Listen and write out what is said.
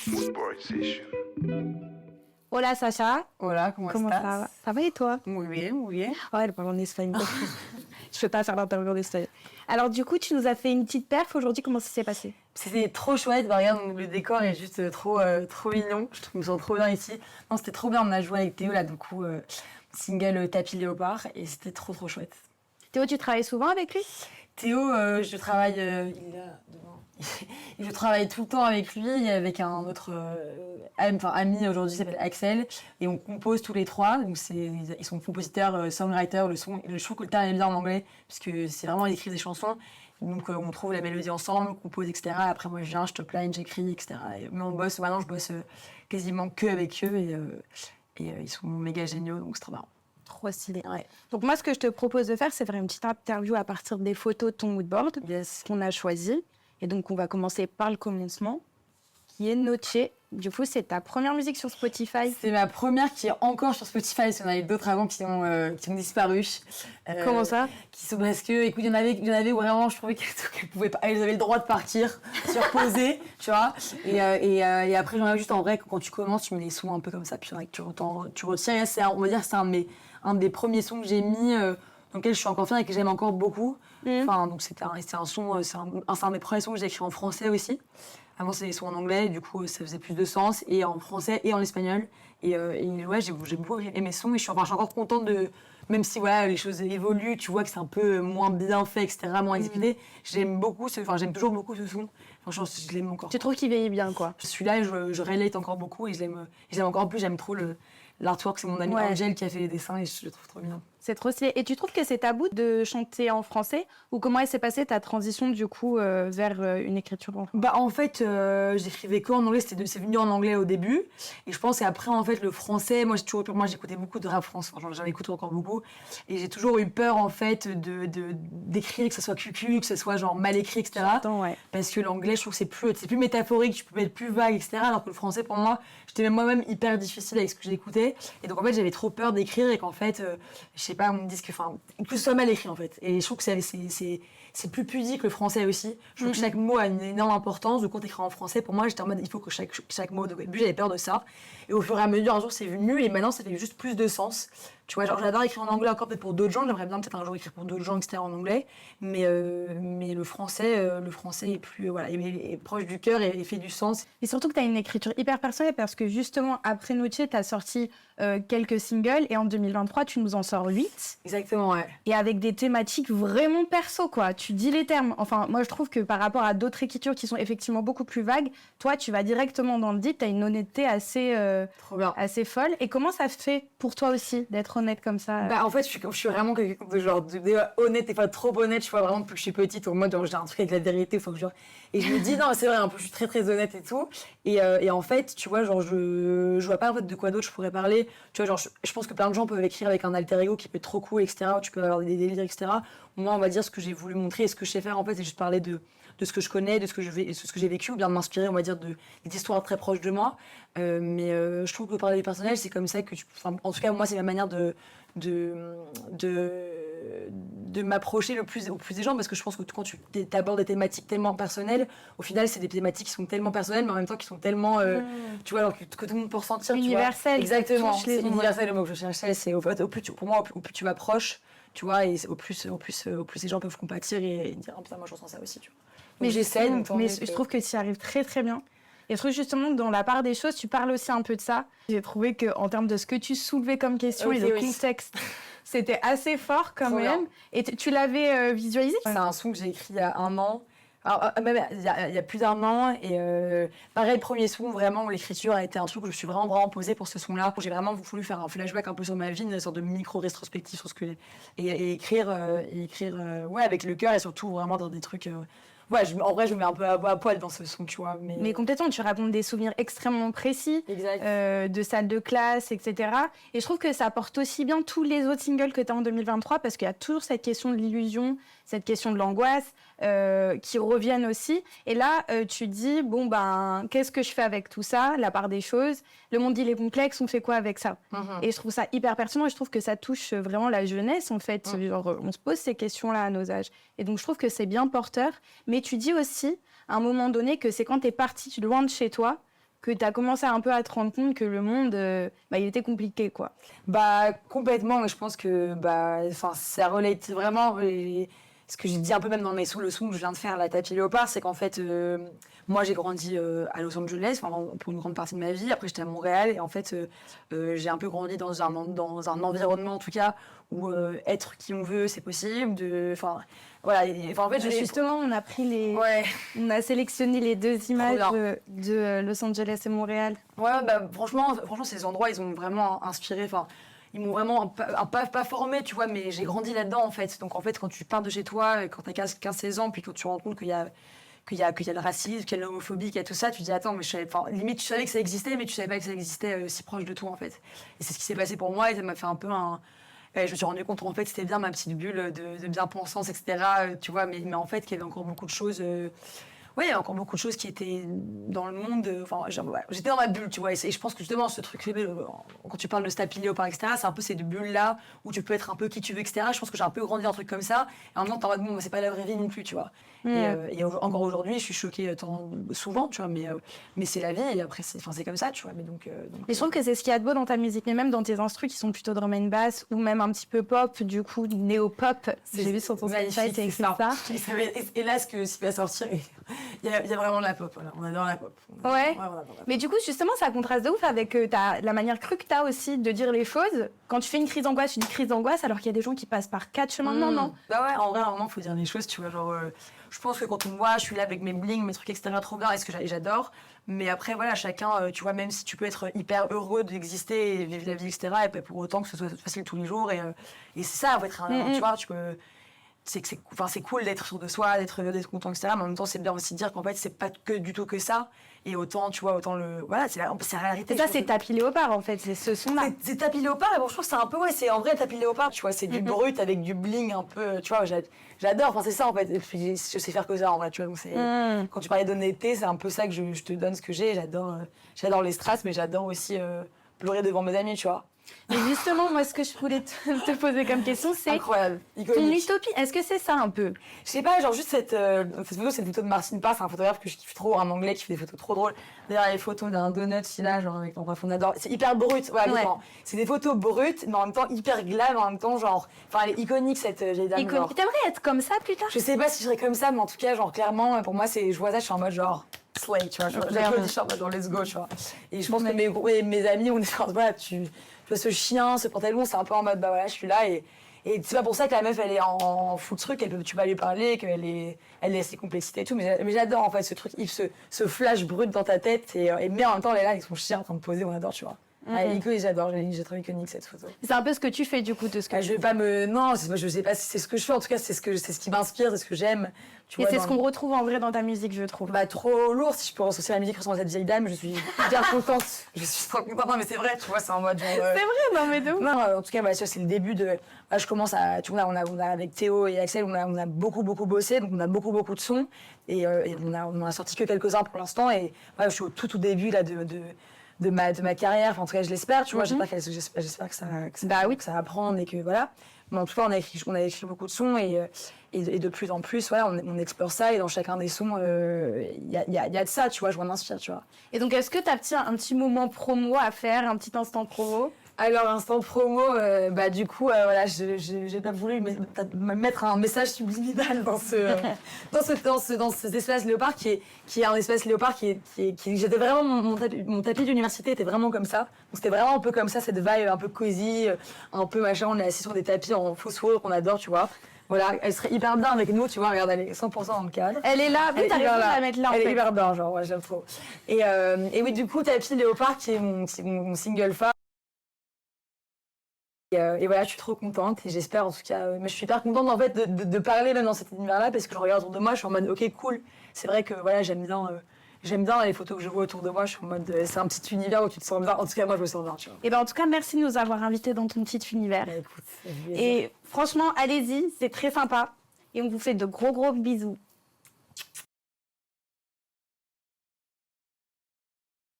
Moodboard Session. Hola Sacha. Hola, ¿cómo Ça estás? va? Ça va et toi? Muy bien, muy bien. Ouais, elle parle en espagnol. Je peux pas faire l'interview en espagnol. Alors du coup, tu nous as fait une petite perf aujourd'hui. Comment ça s'est passé? C'était trop chouette, bah, regarde, le décor est juste trop mignon. Je me sens trop bien ici. Non, c'était trop bien, on a joué avec Théo là, du coup, single tapis léopard, et c'était trop chouette. Théo, tu travailles souvent avec lui? Théo, je travaille, il est là devant. Je travaille tout le temps avec lui et avec un autre ami aujourd'hui qui s'appelle Axel, et on compose tous les trois. Donc ils sont compositeurs, songwriters, je trouve que le terme est bien en anglais parce que c'est vraiment ils écrivent des chansons. Donc on trouve la mélodie ensemble, on compose, etc. Après moi je viens, je topline, j'écris, etc. Mais maintenant je bosse quasiment que avec eux et ils sont méga géniaux, donc c'est trop marrant. Trop stylé. Ouais. Donc moi, ce que je te propose de faire, c'est faire une petite interview à partir des photos de ton moodboard Yes. qu'on a choisi. Et donc, on va commencer par le commencement, qui est Noche. Du coup, c'est ta première musique sur Spotify. C'est ma première qui est encore sur Spotify, parce qu'il y en avait d'autres avant qui ont disparu. Comment ça? Parce que, écoute, il y en avait où vraiment je trouvais qu'elles pouvaient pas, elles avaient le droit de partir, se reposer, tu vois. Et après, j'en ai juste en vrai, quand tu commences, tu mets des sons un peu comme ça, puis c'est vrai que tu retires. Et on va dire que c'est un des premiers sons que j'ai mis, dans lequel je suis encore fière et que j'aime encore beaucoup. Enfin, donc c'est un son, c'est un des premiers sons que j'ai écrit en français aussi. Avant, c'était des sons en anglais, et du coup, ça faisait plus de sens, et en français et en espagnol. Et ouais, j'ai beaucoup aimé ce son, et je suis encore contente de. Même si voilà, les choses évoluent, tu vois que c'est un peu moins bien fait, etc., moins exécuté. J'aime toujours beaucoup ce son. Franchement, je l'aime encore. Tu trouves qu'il vieillit bien, quoi? Je suis là et je relate encore beaucoup, et je l'aime encore plus. J'aime trop l'artwork, c'est mon ami Angel qui a fait les dessins, et je le trouve trop bien. C'est trop stylé. Et tu trouves que c'est tabou de chanter en français? Ou comment elle s'est passée ta transition, du coup, vers une écriture en français? Bah, en fait, j'écrivais que en anglais, c'est venu en anglais au début. Et je pense qu'après, en fait, le français, moi j'écoutais beaucoup de rap français, j'en écoute encore beaucoup. Et j'ai toujours eu peur, en fait, d'écrire, que ça soit cucu, que ça soit genre mal écrit, etc. Ouais. Parce que l'anglais, je trouve que c'est plus métaphorique, tu peux être plus vague, etc. Alors que le français, pour moi, j'étais même moi-même hyper difficile avec ce que j'écoutais. Et donc, en fait, j'avais trop peur d'écrire et qu'en fait, je sais pas, on me dise que ce soit mal écrit, en fait. Et je trouve que c'est plus pudique le français aussi. Je trouve que chaque mot a une énorme importance. Donc, quand t'écris en français, pour moi, j'étais en mode, il faut que chaque mot. Donc, au début, j'avais peur de ça. Et au fur et à mesure, un jour, c'est venu. Et maintenant, ça fait juste plus de sens. Tu vois, genre, j'adore écrire en anglais encore peut-être pour d'autres gens. J'aimerais bien peut-être un jour écrire pour d'autres gens, etc. en anglais. Mais le français est plus, voilà, est proche du cœur et fait du sens. Et surtout que tu as une écriture hyper personnelle parce que justement, après Noche, tu as sorti quelques singles et en 2023, tu nous en sors 8. Exactement, ouais. Et avec des thématiques vraiment perso, quoi. Tu dis les termes. Enfin, moi, je trouve que par rapport à d'autres écritures qui sont effectivement beaucoup plus vagues, toi, tu vas directement dans le deep. Tu as une honnêteté Trop bien. assez folle. Et comment ça se fait pour toi aussi d'être honnête comme ça? Bah, en fait, je suis vraiment quelqu'un de genre honnête et pas trop honnête. Je vois vraiment depuis que je suis petite, en mode genre, j'ai un truc avec la vérité, faut que je. Et je me dis, non, c'est vrai, un peu, je suis très honnête et tout. Et en fait, tu vois, genre, je vois pas en fait de quoi d'autre je pourrais parler. Tu vois, genre, je pense que plein de gens peuvent écrire avec un alter ego qui peut être trop cool, etc. Tu peux avoir des délires, etc. Moi, on va dire ce que j'ai voulu montrer et ce que je sais faire, en fait, c'est juste parler de ce que je connais, de ce que j'ai vécu, ou bien de m'inspirer, on va dire, des histoires très proches de moi. Mais je trouve que parler des personnages, c'est comme ça que en tout cas, moi, c'est ma manière de m'approcher au plus des gens, parce que je pense que quand tu abordes des thématiques tellement personnelles, au final c'est des thématiques qui sont tellement personnelles mais en même temps qui sont tellement tu vois, alors que tout le monde peut ressentir, universel. Exactement, c'est universel, le mot que je cherchais. C'est pour moi au plus tu vas proche, tu vois, et au plus les gens peuvent compatir et dire, oh, putain, moi je ressens ça aussi, tu vois. Donc, Mais j'essaie, mais je trouve que tu y arrives très bien. Et je trouve justement que dans la part des choses, tu parles aussi un peu de ça. J'ai trouvé qu'en termes de ce que tu soulevais comme question et le contexte, c'était assez fort quand même. Et tu l'avais visualisé? C'est un son que j'ai écrit il y a 1 an. Alors, même il y a plus d'1 an. Et pareil, le premier son, vraiment, où l'écriture a été un truc où je suis vraiment posée pour ce son-là. J'ai vraiment voulu faire un flashback un peu sur ma vie, une sorte de micro-rétrospective sur ce que. Et écrire ouais, avec le cœur et surtout vraiment dans des trucs. Ouais, en vrai, je me mets un peu à poil dans ce son, tu vois. Mais complètement, tu racontes des souvenirs extrêmement précis, de salles de classe, etc. Et je trouve que ça apporte aussi bien tous les autres singles que tu as en 2023, parce qu'il y a toujours cette question de l'illusion, cette question de l'angoisse, qui reviennent aussi. Et là, tu dis, bon, ben, qu'est-ce que je fais avec tout ça, la part des choses? Le monde, il est complexe, on fait quoi avec ça? Et je trouve ça hyper pertinent et je trouve que ça touche vraiment la jeunesse, en fait. Genre, on se pose ces questions-là à nos âges. Et donc, je trouve que c'est bien porteur. Mais tu dis aussi, à un moment donné que c'est quand t'es partie loin de chez toi que t'as commencé un peu à te rendre compte que le monde, il était compliqué, quoi. Complètement, et je pense que ça relate vraiment. Ce que j'ai dit un peu même dans le son que je viens de faire, la Tapis Léopard, c'est qu'en fait, moi j'ai grandi à Los Angeles pour une grande partie de ma vie. Après j'étais à Montréal et en fait j'ai un peu grandi dans un environnement en tout cas où être qui on veut c'est possible. Voilà. En fait, justement, on a sélectionné les 2 images de Los Angeles et Montréal. Ouais, franchement, ces endroits ils ont vraiment inspiré. Ils m'ont vraiment pas formé, tu vois, mais j'ai grandi là-dedans, en fait. Donc, en fait, quand tu pars de chez toi, quand t'as 15-16 ans, puis quand tu te rends compte qu'il y a le racisme, qu'il y a l'homophobie, qu'il y a tout ça, tu te dis, attends, mais limite, tu savais que ça existait, mais tu savais pas que ça existait si proche de toi, en fait. Et c'est ce qui s'est passé pour moi, et ça m'a fait un peu je me suis rendu compte, en fait, c'était bien ma petite bulle de bien-pensance, etc., tu vois, mais en fait, qu'il y avait encore beaucoup de choses... il y a encore beaucoup de choses qui étaient dans le monde. J'étais dans ma bulle, tu vois. Et je pense que justement, ce truc, quand tu parles de Tapis Léopard, etc., c'est un peu ces 2 bulles-là où tu peux être un peu qui tu veux, etc. Je pense que j'ai un peu grandi dans un truc comme ça. Et en même temps, t'es en mode, c'est pas la vraie vie non plus, tu vois. Et encore aujourd'hui, je suis choquée souvent, tu vois. Mais c'est la vie et après, c'est comme ça, tu vois. Et je trouve que c'est ce qu'il y a de beau dans ta musique, mais même dans tes instrus qui sont plutôt drum and bass ou même un petit peu pop, du coup, néo-pop. J'ai vu sur ton Spotify, t'as écrit ça. Et là, ce qui va sortir... Il y a vraiment de la pop, voilà. On adore la pop. Ouais. Mais du coup, justement, ça contraste de ouf avec la manière crue que t'as aussi de dire les choses. Quand tu fais une crise d'angoisse, tu dis crise d'angoisse, alors qu'il y a des gens qui passent par 4 chemins. Non. Bah ouais, en vrai, à un moment, faut dire les choses, tu vois. Je pense que quand on me voit, je suis là avec mes bling, mes trucs extérieurs trop bien, et ce que j'adore. Mais après, voilà, chacun, tu vois, même si tu peux être hyper heureux d'exister et vivre la vie, etc., et pour autant que ce soit facile tous les jours. Et c'est ça, en fait, tu vois, tu peux... c'est cool d'être sûr de soi, d'être content, etc. Mais en même temps, c'est bien aussi de dire qu'en fait, c'est pas que du tout que ça. Et autant, tu vois, voilà, c'est la réalité. Et ça, c'est Tapis Léopard, en fait, c'est ce son-là. C'est Tapis Léopard, et bon, je trouve que c'est un peu, c'est en vrai Tapis Léopard, tu vois, c'est du brut avec du bling un peu, tu vois, j'adore, c'est ça, en fait. Et puis, je sais faire que ça, en vrai, tu vois, donc quand tu parlais d'honnêteté, c'est un peu ça que je te donne ce que j'ai. J'adore les strass, mais j'adore aussi pleurer devant mes amis, tu vois. Et justement, moi, ce que je voulais te poser comme question, c'est incroyable, ton utopie. Est-ce que c'est ça un peu? Je sais pas, genre juste cette photo de Marcin Parr, c'est un photographe que je kiffe trop, un anglais qui fait des photos trop drôles. D'ailleurs, les photos d'un donut, là, genre avec bref, on adore. C'est hyper brut, voilà. C'est des photos brutes, mais en même temps hyper glam, en même temps genre, elle est iconique cette vieille dame. Iconique. T'aimerais être comme ça plus tard? Je sais pas si je serais comme ça, mais en tout cas, genre clairement, pour moi, je vois ça, je suis en mode genre. Slay, tu vois, j'applaudis, je suis en mode genre let's go, tu vois. Et je pense que mes amis, on est voilà, tu vois ce chien, ce pantalon, c'est un peu en mode bah voilà, je suis là et c'est pas pour ça que la meuf elle est en full truc, tu vas lui parler, elle a ses complexités et tout, mais j'adore en fait ce truc, ce flash brut dans ta tête mais en même temps elle est là avec son chien en train de poser, on adore, tu vois. J'adore, j'ai trouvé iconique cette photo. C'est un peu ce que tu fais du coup de ce que je vais pas non, je sais pas si c'est ce que je fais, en tout cas c'est ce qui m'inspire, c'est ce que j'aime. Et c'est ce qu'on retrouve en vrai dans ta musique, je trouve. Trop lourd, si je peux associer la musique à cette vieille dame, je suis hyper contente. Je suis trop contente, non mais c'est vrai, tu vois, c'est en mode genre... C'est vrai, non mais de ouf. Non, en tout cas, c'est le début de... je commence à... Tu vois, on a avec Théo et Axel, on a beaucoup bossé, donc on a beaucoup de sons, et on a sorti que quelques-uns pour l'instant, et je suis au tout début là de ma carrière, enfin, en tout cas je l'espère, tu vois, j'espère que ça va prendre et que voilà. Mais en tout cas on a écrit beaucoup de sons et de plus en plus, voilà, on explore ça et dans chacun des sons, il y a de ça, tu vois, je m'en inspire, tu vois. Et donc est-ce que tu as un petit moment promo à faire, un petit instant promo? Alors, instant promo, du coup, voilà, j'ai pas voulu mettre un message subliminal dans cet espace léopard qui est un espace léopard j'étais vraiment, mon tapis d'université était vraiment comme ça. Donc, c'était vraiment un peu comme ça, cette vibe un peu cosy, un peu machin, on est assis sur des tapis en fausse soie qu'on adore, tu vois. Voilà, elle serait hyper bien avec nous, tu vois, regarde, elle est 100% dans le cadre. Elle est là, mais t'as raison de la mettre là, en fait. Elle est hyper bien, genre, ouais, j'aime trop. Et oui, du coup, Tapis Léopard, qui est mon single phare. Et voilà, je suis trop contente et j'espère en tout cas, mais je suis hyper contente en fait de parler même dans cet univers-là parce que je regarde autour de moi, je suis en mode ok cool. C'est vrai que voilà, j'aime bien les photos que je vois autour de moi, je suis en mode c'est un petit univers où tu te sens bien. En tout cas, moi je me sens bien, tu vois. Et en tout cas, merci de nous avoir invités dans ton petit univers. Écoute, et franchement, allez-y, c'est très sympa et on vous fait de gros bisous.